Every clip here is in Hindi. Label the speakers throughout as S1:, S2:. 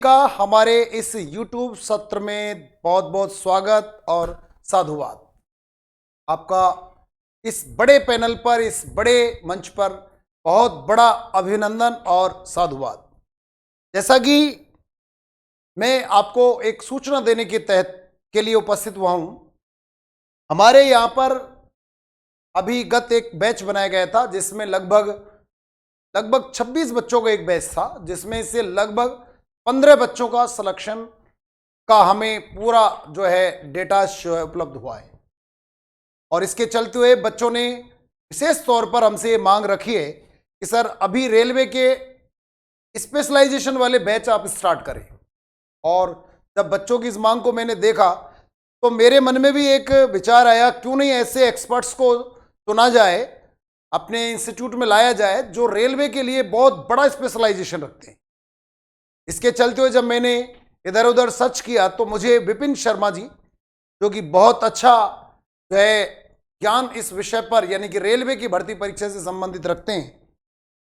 S1: का हमारे इस YouTube सत्र में बहुत बहुत स्वागत और साधुवाद। आपका इस बड़े पैनल पर, इस बड़े मंच पर बहुत बड़ा अभिनंदन और साधुवाद। जैसा कि मैं आपको एक सूचना देने के लिए उपस्थित हुआ हूं, हमारे यहाँ पर अभी गत एक बैच बनाया गया था जिसमें लगभग 26 बच्चों का एक बैच था, जिसमें से लगभग 15 बच्चों का सिलेक्शन का हमें पूरा जो है डेटा उपलब्ध हुआ है। और इसके चलते हुए बच्चों ने विशेष तौर पर हमसे मांग रखी है कि सर अभी रेलवे के स्पेशलाइजेशन वाले बैच आप स्टार्ट करें। और जब बच्चों की इस मांग को मैंने देखा तो मेरे मन में भी एक विचार आया, क्यों नहीं ऐसे एक्सपर्ट्स को चुना जाए, अपने इंस्टीट्यूट में लाया जाए जो रेलवे के लिए बहुत बड़ा स्पेशलाइजेशन रखते हैं। इसके चलते हुए जब मैंने इधर उधर सर्च किया तो मुझे विपिन शर्मा जी, जो कि बहुत अच्छा जो है ज्ञान इस विषय पर यानी कि रेलवे की भर्ती परीक्षा से संबंधित रखते हैं,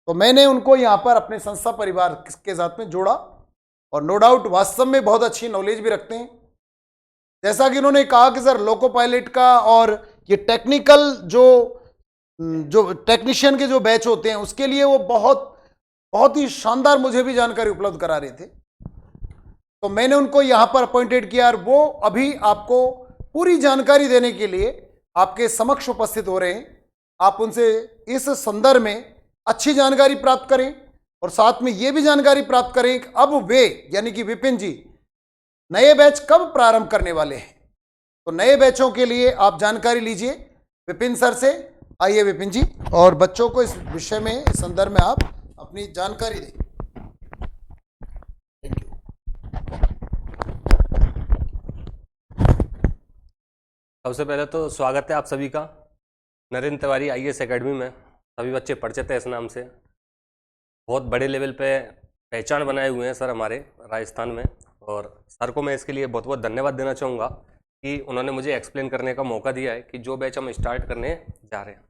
S1: तो मैंने उनको यहाँ पर अपने संस्था परिवार के साथ में जोड़ा। और नो डाउट वास्तव में बहुत अच्छी नॉलेज भी रखते हैं। जैसा कि उन्होंने कहा कि सर लोको पायलट का और ये टेक्निकल जो टेक्नीशियन के जो बैच होते हैं उसके लिए वो बहुत ही शानदार मुझे भी जानकारी उपलब्ध करा रहे थे। तो मैंने उनको यहाँ पर अपॉइंटेड किया और वो अभी आपको पूरी जानकारी देने के लिए आपके समक्ष उपस्थित हो रहे हैं। आप उनसे इस संदर्भ में अच्छी जानकारी प्राप्त करें और साथ में ये भी जानकारी प्राप्त करें कि अब वे यानी कि विपिन जी नए बैच कब प्रारंभ करने वाले हैं। तो नए बैचों के लिए आप जानकारी लीजिए विपिन सर से। आइए विपिन जी, और बच्चों को इस विषय में, इस संदर्भ में आप अपनी जानकारी दें। Thank you.
S2: सबसे पहले तो स्वागत है आप सभी का नरेंद्र तिवारी IAS एकेडमी में। सभी बच्चे परिचित हैं इस नाम से। बहुत बड़े लेवल पे पहचान बनाए हुए हैं सर हमारे राजस्थान में, और सर को मैं इसके लिए बहुत बहुत धन्यवाद देना चाहूँगा कि उन्होंने मुझे एक्सप्लेन करने का मौका दिया है कि जो बैच हम स्टार्ट करने जा रहे हैं।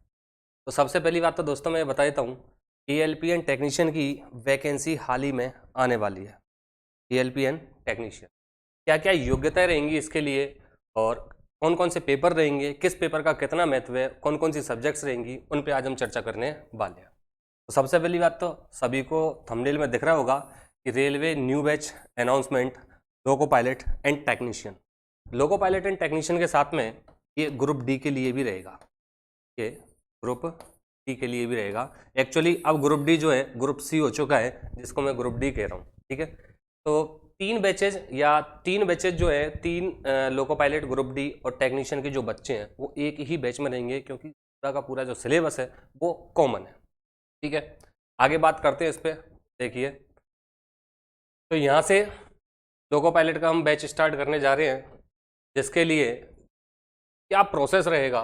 S2: तो सबसे पहली बात तो दोस्तों मैं बता देता हूँ, ALPN टेक्नीशियन की वैकेंसी हाल ही में आने वाली है। ALPN टेक्नीशियन क्या क्या योग्यताएं रहेंगी इसके लिए, और कौन कौन से पेपर रहेंगे, किस पेपर का कितना महत्व है, कौन कौन सी सब्जेक्ट्स रहेंगी, उन पे आज हम चर्चा करने वाले हैं। तो सबसे पहली बात तो सभी को थंबनेल में दिख रहा होगा कि railway new batch announcement loco pilot and technician. Loco pilot and technician के साथ में ये ग्रुप डी के लिए भी रहेगा, ये ग्रुप डी के लिए भी रहेगा। एक्चुअली अब ग्रुप डी जो है ग्रुप सी हो चुका है, जिसको मैं ग्रुप डी कह रहा हूँ। ठीक है, तो तीन बैचेज जो है, तीन लोको पायलट, ग्रुप डी और टेक्नीशियन के जो बच्चे हैं वो एक ही बैच में रहेंगे, क्योंकि पूरा का पूरा जो सिलेबस है वो कॉमन है। ठीक है, आगे बात करते हैं इस पर। देखिए, तो यहाँ से लोको पायलट का हम बैच स्टार्ट करने जा रहे हैं, जिसके लिए क्या प्रोसेस रहेगा,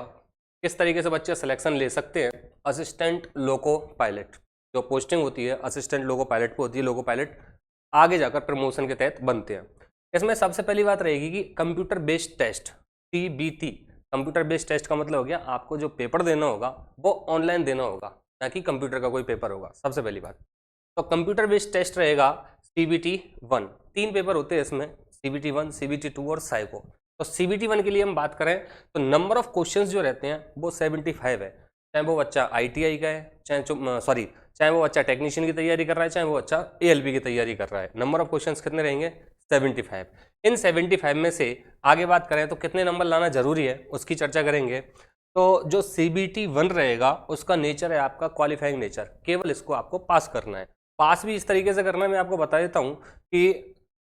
S2: किस तरीके से बच्चे सिलेक्शन ले सकते हैं। असिस्टेंट लोको पायलट जो पोस्टिंग होती है असिस्टेंट लोको पायलट पे होती है, लोको पायलट आगे जाकर प्रमोशन के तहत बनते हैं। इसमें सबसे पहली बात रहेगी कि computer based test, CBT। Computer based test का मतलब हो गया आपको जो पेपर देना होगा वो ऑनलाइन देना होगा, ना कि कंप्यूटर का कोई पेपर होगा। सबसे पहली बात तो कंप्यूटर बेस्ड टेस्ट रहेगा CBT 1। 3 पेपर होते हैं इसमें, CBT 1, CBT 2 और साइको। तो CBT 1 के लिए हम बात करें तो नंबर ऑफ क्वेश्चंस जो रहते हैं वो 75 है। चाहे वो बच्चा ITI का है, चाहे वो बच्चा टेक्नीशियन की तैयारी कर रहा है, चाहे वो बच्चा ALP की तैयारी कर रहा है। नंबर ऑफ क्वेश्चंस कितने रहेंगे? 75। इन 75 में से आगे बात करें तो कितने नंबर लाना जरूरी है उसकी चर्चा करेंगे। तो जो CBT 1 रहेगा उसका नेचर है आपका क्वालिफाइंग नेचर, केवल इसको आपको पास करना है। पास भी इस तरीके से करना है, मैं आपको बता देता हूँ कि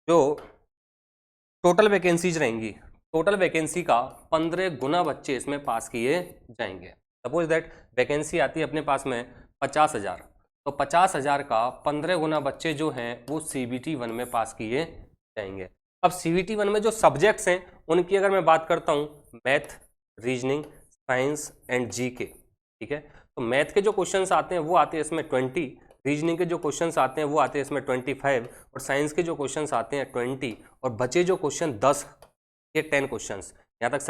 S2: जो टोटल वैकेंसीज रहेंगी, टोटल वैकेंसी का 15 गुना बच्चे इसमें पास किए जाएंगे। सपोज दैट वैकेंसी आती है अपने पास में 50,000, तो 50,000 का 15 गुना बच्चे जो हैं वो CBT 1 में पास किए जाएंगे। अब CBT 1 में जो सब्जेक्ट्स हैं उनकी अगर मैं बात करता हूँ, math, reasoning, science and GK। ठीक है, तो मैथ के जो क्वेश्चंस आते हैं वो आते हैं इसमें 20, रीजनिंग के जो क्वेश्चंस आते हैं वो आते हैं इसमें 25, और साइंस के जो क्वेश्चंस आते हैं 20, और बचे जो क्वेश्चन 10 ये 10 क्वेश्चंस। यहाँ तक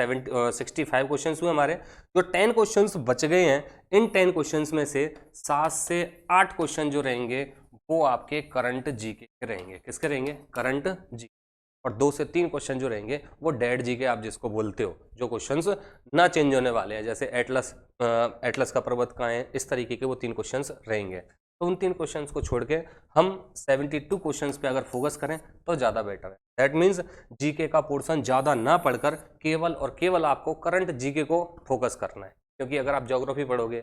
S2: 65 क्वेश्चंस हुए हमारे। जो 10 क्वेश्चंस बच गए हैं, इन 10 क्वेश्चंस में से 7 से 8 क्वेश्चन जो रहेंगे वो आपके करंट जीके के रहेंगे। किसके रहेंगे? करंट जी। और 2 से 3 क्वेश्चन जो रहेंगे वो डेड जीके आप जिसको बोलते हो, जो क्वेश्चंस ना चेंज होने वाले हैं, जैसे एटलस का पर्वत कहाँ है, इस तरीके के वो 3 क्वेश्चंस रहेंगे। तो उन 3 क्वेश्चंस को छोड़ के हम 72 क्वेश्चंस पे अगर फोकस करें तो ज़्यादा बेटर है। दैट मीन्स जीके का पोर्शन ज़्यादा ना पढ़कर केवल और केवल आपको करंट जीके को फोकस करना है। क्योंकि अगर आप ज्योग्राफी पढ़ोगे,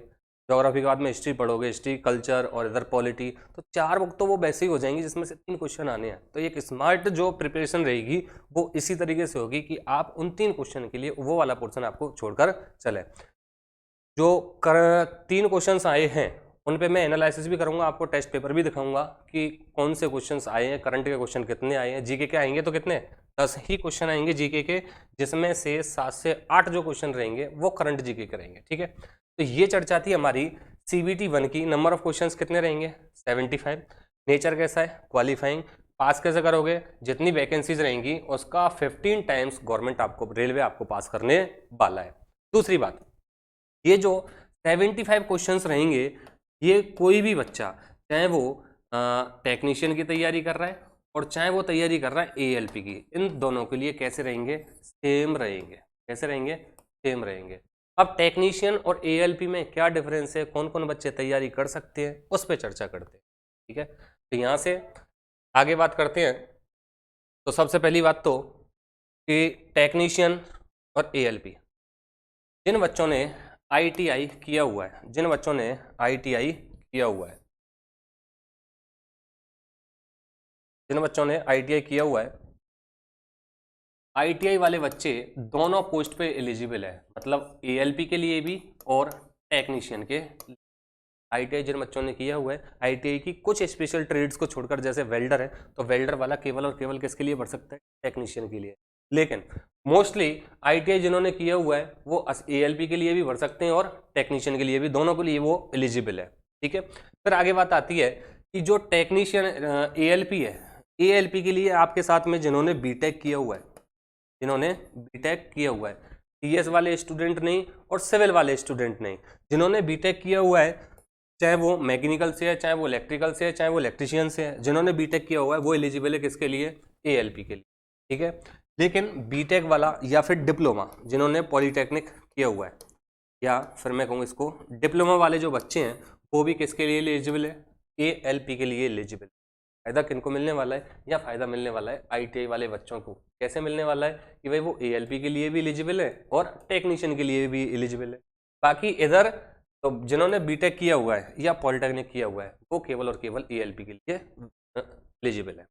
S2: ज्योग्राफी के बाद में हिस्ट्री पढ़ोगे, हिस्ट्री, कल्चर और इधर पॉलिटी, तो 4 बुक तो वो वैसे ही हो जाएंगी जिसमें से 3 क्वेश्चन आने हैं। तो एक स्मार्ट जो प्रिपरेशन रहेगी वो इसी तरीके से होगी कि आप उन 3 क्वेश्चन के लिए वो वाला पोर्शन आपको छोड़कर चले। जो 3 क्वेश्चंस आए हैं उन पे मैं एनालिसिस भी करूंगा, आपको टेस्ट पेपर भी दिखाऊंगा कि कौन से क्वेश्चंस आए हैं, करंट के क्वेश्चन कितने आए हैं। जीके के आएंगे तो कितने? 10 ही क्वेश्चन आएंगे जीके के, जिसमें से 7 से 8 जो क्वेश्चन रहेंगे वो करंट जीके के रहेंगे। ठीक है, तो ये चर्चा थी हमारी CBT 1 की। नंबर ऑफ क्वेश्चंस कितने रहेंगे? 75। नेचर कैसा है? क्वालिफाइंग। पास कैसे करोगे? जितनी वैकेंसीज रहेंगी उसका 15 टाइम्स गवर्नमेंट आपको, रेलवे आपको पास करने वाला है। दूसरी बात, ये जो 75 क्वेश्चंस रहेंगे, ये कोई भी बच्चा, चाहे वो टेक्नीशियन की तैयारी कर रहा है और चाहे वो तैयारी कर रहा है ALP की, इन दोनों के लिए कैसे रहेंगे? सेम रहेंगे। कैसे रहेंगे? सेम रहेंगे। अब टेक्नीशियन और ALP में क्या डिफरेंस है, कौन कौन बच्चे तैयारी कर सकते हैं, उस पर चर्चा करते हैं। ठीक है, तो यहाँ से आगे बात करते हैं। तो सबसे पहली बात तो कि टेक्नीशियन और ALP, जिन बच्चों ने ITI किया हुआ है, जिन बच्चों ने ITI किया हुआ है, जिन बच्चों ने ITI किया हुआ है, ITI वाले बच्चे दोनों पोस्ट पे एलिजिबल है, मतलब ALP के लिए भी और टेक्नीशियन के। ITI जिन बच्चों ने किया हुआ है, ITI की कुछ स्पेशल ट्रेड्स को छोड़कर, जैसे वेल्डर है, तो वेल्डर वाला केवल और केवल किसके लिए भर सकता है? टेक्नीशियन के लिए। लेकिन मोस्टली ITI जिन्होंने किया हुआ है वो ALP के लिए भी भर सकते हैं और टेक्नीशियन के लिए भी, दोनों के लिए वो एलिजिबल है। ठीक है, फिर आगे बात आती है कि जो टेक्नीशियन ALP है, ALP के लिए आपके साथ में जिन्होंने BTech किया हुआ है, जिन्होंने BTech किया हुआ है, TS वाले स्टूडेंट नहीं और सिविल वाले स्टूडेंट नहीं, जिन्होंने BTech किया हुआ है, चाहे वो मैकेनिकल से है, चाहे वो इलेक्ट्रिकल से है, चाहे वो इलेक्ट्रिशियन से है, जिन्होंने BTech किया हुआ है वो एलिजिबल है किसके लिए? ALP के लिए। ठीक है, लेकिन BTech वाला या फिर डिप्लोमा जिन्होंने पॉलीटेक्निक किया हुआ है, या फिर मैं कहूँ इसको डिप्लोमा वाले जो बच्चे हैं, वो भी किसके लिए एलिजिबल है? ALP के लिए एलिजिबल। फायदा किनको मिलने वाला है? या फायदा मिलने वाला है ITI वाले बच्चों को। कैसे मिलने वाला है? कि भाई वो ALP के लिए भी एलिजिबल है और टेक्नीशियन के लिए भी एलिजिबल है। बाकी इधर तो जिन्होंने BTech किया हुआ है या पॉलिटेक्निक किया हुआ है वो केवल और केवल ALP के लिए एलिजिबल है।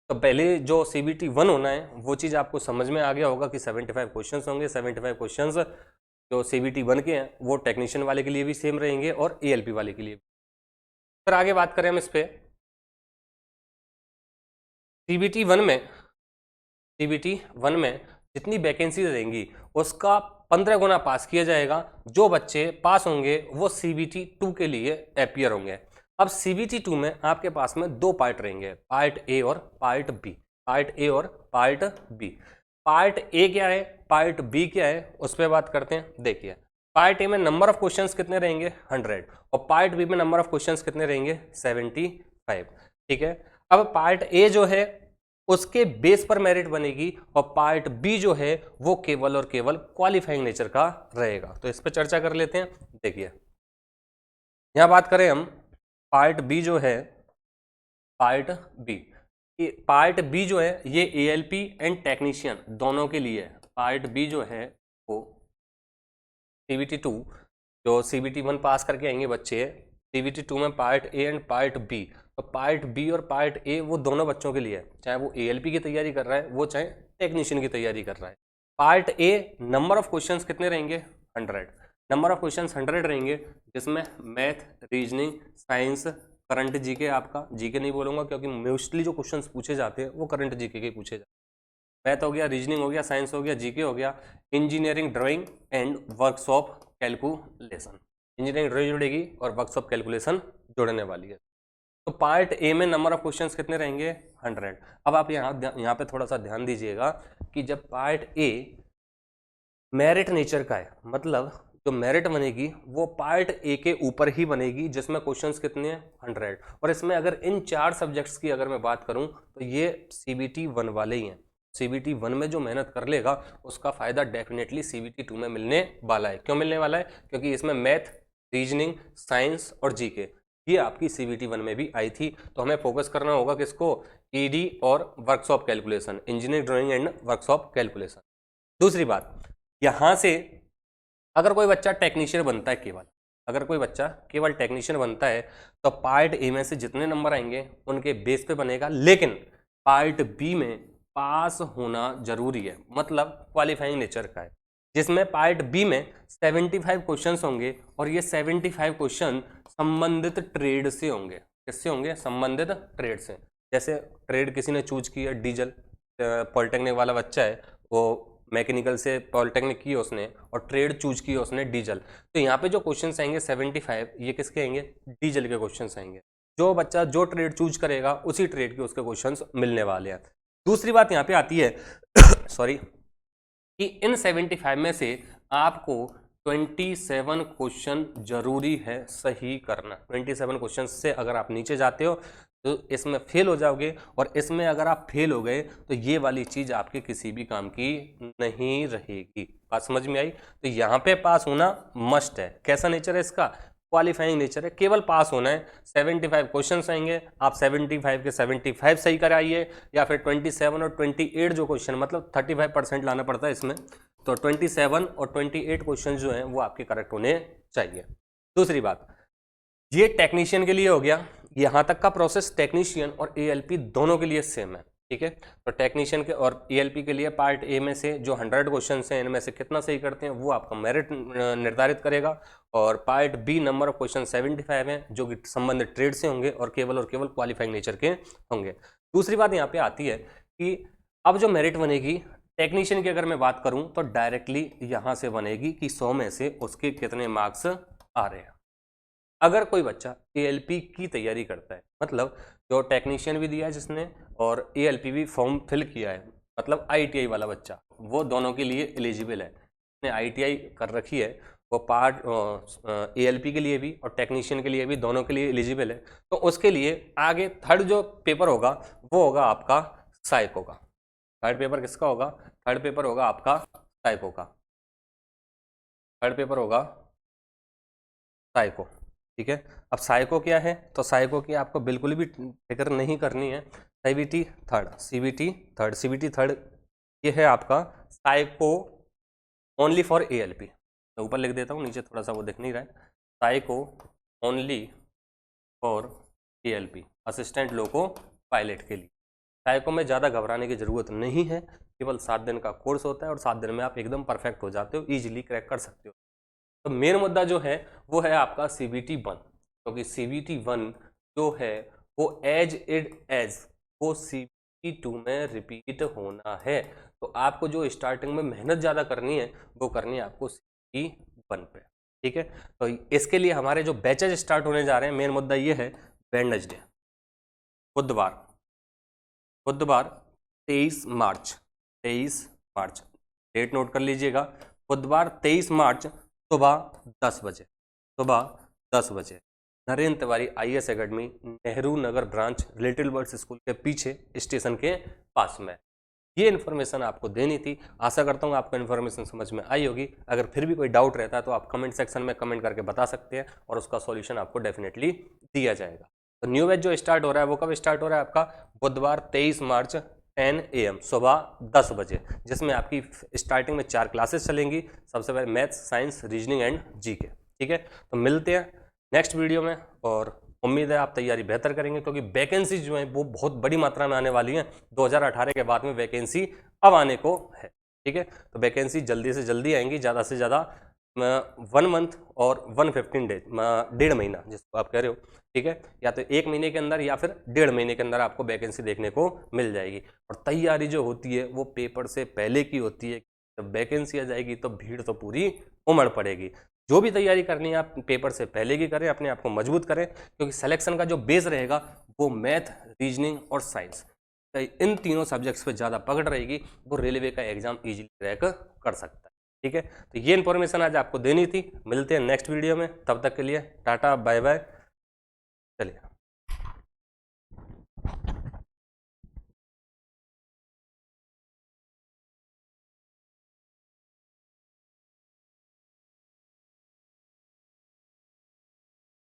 S2: तो पहले जो CBT 1 होना है वो चीज़ आपको समझ में आ गया होगा कि 75 क्वेश्चंस होंगे। 75 क्वेश्चंस जो CBT 1 के हैं वो टेक्नीशियन वाले के लिए भी सेम रहेंगे और ALP वाले के लिए भी। फिर आगे बात करें हम इस पे, CBT 1 में जितनी वैकेंसीज रहेंगी उसका 15 गुना पास किया जाएगा। जो बच्चे पास होंगे वो CBT 2 के लिए अपीयर होंगे। अब CBT 2 में आपके पास में 2 पार्ट रहेंगे, पार्ट A और पार्ट B। पार्ट A और पार्ट B। पार्ट A क्या है, पार्ट B क्या है, उस पर बात करते हैं। देखिए, पार्ट A में नंबर ऑफ क्वेश्चंस कितने रहेंगे? 100 और पार्ट B में नंबर ऑफ क्वेश्चंस कितने रहेंगे? 75। ठीक है, अब पार्ट A जो है उसके बेस पर मेरिट बनेगी और पार्ट B जो है वो केवल और केवल क्वालिफाइंग नेचर का रहेगा। तो इस पर चर्चा कर लेते हैं। देखिए, यहां बात करें हम पार्ट B जो है, पार्ट B जो है ये ALP एंड टेक्नीशियन दोनों के लिए है। पार्ट B जो है वो CBT 2, जो CBT 1 पास करके आएंगे बच्चे, CBT 2 में part A and part B, तो पार्ट B और पार्ट A वो दोनों बच्चों के लिए है, चाहे वो ALP की तैयारी कर रहा है वो चाहे टेक्नीशियन की तैयारी कर रहा है। Part A number of questions कितने रहेंगे? 100। नंबर ऑफ क्वेश्चंस 100 रहेंगे, जिसमें math, reasoning, science, current GK, आपका जीके नहीं बोलूँगा क्योंकि मोस्टली जो क्वेश्चंस पूछे जाते हैं वो करंट जीके के पूछे जाते हैं। मैथ हो गया, रीजनिंग हो गया, साइंस हो गया, जीके हो गया, engineering drawing and workshop calculation. Engineering drawing जुड़ेगी और वर्कशॉप कैलकुलेशन जुड़ने वाली है। तो पार्ट A में नंबर ऑफ क्वेश्चंस कितने रहेंगे? 100। अब आप यहाँ पे थोड़ा सा ध्यान दीजिएगा कि जब पार्ट A मेरिट नेचर का है, मतलब जो मेरिट बनेगी वो पार्ट ए के ऊपर ही बनेगी, जिसमें क्वेश्चंस कितने हैं 100। और इसमें अगर इन 4 सब्जेक्ट्स की अगर मैं बात करूं तो ये CBT 1 वाले ही हैं। CBT 1 में जो मेहनत कर लेगा उसका फायदा डेफिनेटली CBT 2 में मिलने वाला है। क्यों मिलने वाला है? क्योंकि इसमें मैथ, रीजनिंग, साइंस और जीके ये आपकी CBT 1 में भी आई थी। तो हमें फोकस करना होगा किसको? ED और workshop calculation, engineering drawing and workshop calculation. दूसरी बात, यहाँ से अगर कोई बच्चा टेक्नीशियन बनता है, अगर कोई बच्चा केवल टेक्नीशियन बनता है तो पार्ट ए में से जितने नंबर आएंगे उनके बेस पे बनेगा, लेकिन पार्ट बी में पास होना जरूरी है, मतलब क्वालिफाइंग नेचर का है, जिसमें पार्ट बी में 75 क्वेश्चंस होंगे और ये 75 क्वेश्चन संबंधित ट्रेड से होंगे। किससे होंगे? संबंधित ट्रेड से। जैसे ट्रेड किसी ने चूज किया डीजल, पॉलिटेक्निक वाला बच्चा है वो मैकेनिकल से पॉलिटेक्निक की उसने और ट्रेड चूज की उसने डीजल, तो यहाँ पे जो क्वेश्चंस आएंगे 75 ये किसके आएंगे? डीजल के क्वेश्चंस आएंगे। जो बच्चा जो ट्रेड चूज करेगा उसी ट्रेड के उसके क्वेश्चंस मिलने वाले हैं। दूसरी बात यहाँ पे आती है सॉरी, कि इन 75 में से आपको 27 क्वेश्चन जरूरी है सही करना। 27 क्वेश्चन से अगर आप नीचे जाते हो तो इसमें फेल हो जाओगे, और इसमें अगर आप फेल हो गए तो ये वाली चीज आपके किसी भी काम की नहीं रहेगी। बात समझ में आई? तो यहाँ पे पास होना मस्ट है। कैसा नेचर है इसका? क्वालिफाइंग नेचर है, केवल पास होना है। 75 क्वेश्चन आएंगे, आप 75 के 75 सही कराइए, या फिर 27 और 28 जो क्वेश्चन, मतलब 35% लाना पड़ता है इसमें, तो 27 और 28 क्वेश्चन जो हैं वो आपके करेक्ट होने चाहिए। दूसरी बात, ये टेक्नीशियन के लिए हो गया। यहाँ तक का प्रोसेस टेक्नीशियन और ALP दोनों के लिए सेम है, ठीक है। तो टेक्नीशियन के और ALP के लिए पार्ट ए में से जो 100 क्वेश्चन हैं इनमें से कितना सही करते हैं वो आपका मेरिट निर्धारित करेगा, और part b number of question 75 हैं जो कि संबंधित ट्रेड से होंगे और केवल क्वालिफाइंग नेचर के होंगे। दूसरी बात यहाँ पे आती है कि अब जो मेरिट बनेगी टेक्नीशियन की अगर मैं बात करूँ तो डायरेक्टली यहाँ से बनेगी कि 100 में से उसके कितने मार्क्स आ रहे हैं। अगर कोई बच्चा ALP की तैयारी करता है, मतलब जो टेक्नीशियन भी दिया है जिसने और ALP भी फॉर्म फिल किया है, मतलब ITI वाला बच्चा, वो दोनों के लिए एलिजिबल है। उसने ITI कर रखी है, वो पार्ट ALP के लिए भी और टेक्नीशियन के लिए भी, दोनों के लिए एलिजिबल है। तो उसके लिए आगे थर्ड जो पेपर होगा वो होगा आपका साइको का। थर्ड पेपर किसका होगा? थर्ड पेपर होगा आपका साइको का। थर्ड पेपर होगा साइको, ठीक है। अब साइको क्या है? तो साइको की आपको बिल्कुल भी फिक्र नहीं करनी है। CBT थर्ड ये है आपका साइको ओनली फॉर ALP। तो ऊपर लिख देता हूँ, नीचे थोड़ा सा वो दिख नहीं रहा है। Psycho only for ALP, assistant loco pilot के लिए। साइको में ज़्यादा घबराने की ज़रूरत नहीं है, केवल 7 दिन का कोर्स होता है और 7 दिन में आप एकदम परफेक्ट हो जाते हो, ईजिली क्रैक कर सकते हो। तो मेन मुद्दा जो है वो है आपका CBT 1, क्योंकि CBT 1 जो है वो एज वो CBT 2 में रिपीट होना है। तो आपको जो स्टार्टिंग में मेहनत ज़्यादा करनी है वो करनी है आपको CBT 1 पे, ठीक है। तो इसके लिए हमारे जो बैचेज स्टार्ट होने जा रहे हैं, मेन मुद्दा ये है वेडनेसडे, बुधवार 23 मार्च, डेट नोट कर लीजिएगा। बुधवार 23 मार्च सुबह 10 बजे Narendra Tiwari IAS academy, Nehru Nagar branch, little birds school के पीछे स्टेशन के पास में। ये इन्फॉर्मेशन आपको देनी थी। आशा करता हूँ आपको इन्फॉर्मेशन समझ में आई होगी। अगर फिर भी कोई डाउट रहता है तो आप कमेंट सेक्शन में कमेंट करके बता सकते हैं और उसका सॉल्यूशन आपको डेफिनेटली दिया जाएगा। तो न्यू बैच जो स्टार्ट हो रहा है वो कब स्टार्ट हो रहा है? आपका बुधवार 23 मार्च 10 AM सुबह 10 बजे, जिसमें आपकी स्टार्टिंग में 4 क्लासेस चलेंगी। सबसे पहले maths, science, reasoning and GK, ठीक है। तो मिलते हैं नेक्स्ट वीडियो में, और उम्मीद है आप तैयारी बेहतर करेंगे, क्योंकि वैकेंसी जो है वो बहुत बड़ी मात्रा में आने वाली है। 2018 के बाद में वैकेंसी अब आने को है, ठीक है। तो वैकेंसी जल्दी से जल्दी आएंगी, ज़्यादा से ज़्यादा 1 मंथ और 115 डेज, 1.5 महीना जिसको आप कह रहे हो, ठीक है। या तो 1 महीने के अंदर या फिर 1.5 महीने के अंदर आपको वैकेंसी देखने को मिल जाएगी। और तैयारी जो होती है वो पेपर से पहले की होती है। जब वैकेंसी आ जाएगी तो भीड़ तो पूरी उमड़ पड़ेगी। जो भी तैयारी करनी है आप पेपर से पहले की करें, अपने आप को मजबूत करें, क्योंकि सिलेक्शन का जो बेस रहेगा वो मैथ, रीजनिंग और साइंस, इन तीनों सब्जेक्ट्स पे ज़्यादा पकड़ रहेगी। वो रेलवे का एग्जाम इजीली क्रैक कर सकता है। ठीक है, तो ये इन्फॉर्मेशन आज आपको देनी थी। मिलते हैं नेक्स्ट वीडियो में, तब तक के लिए टाटा बाय बाय। चलिए।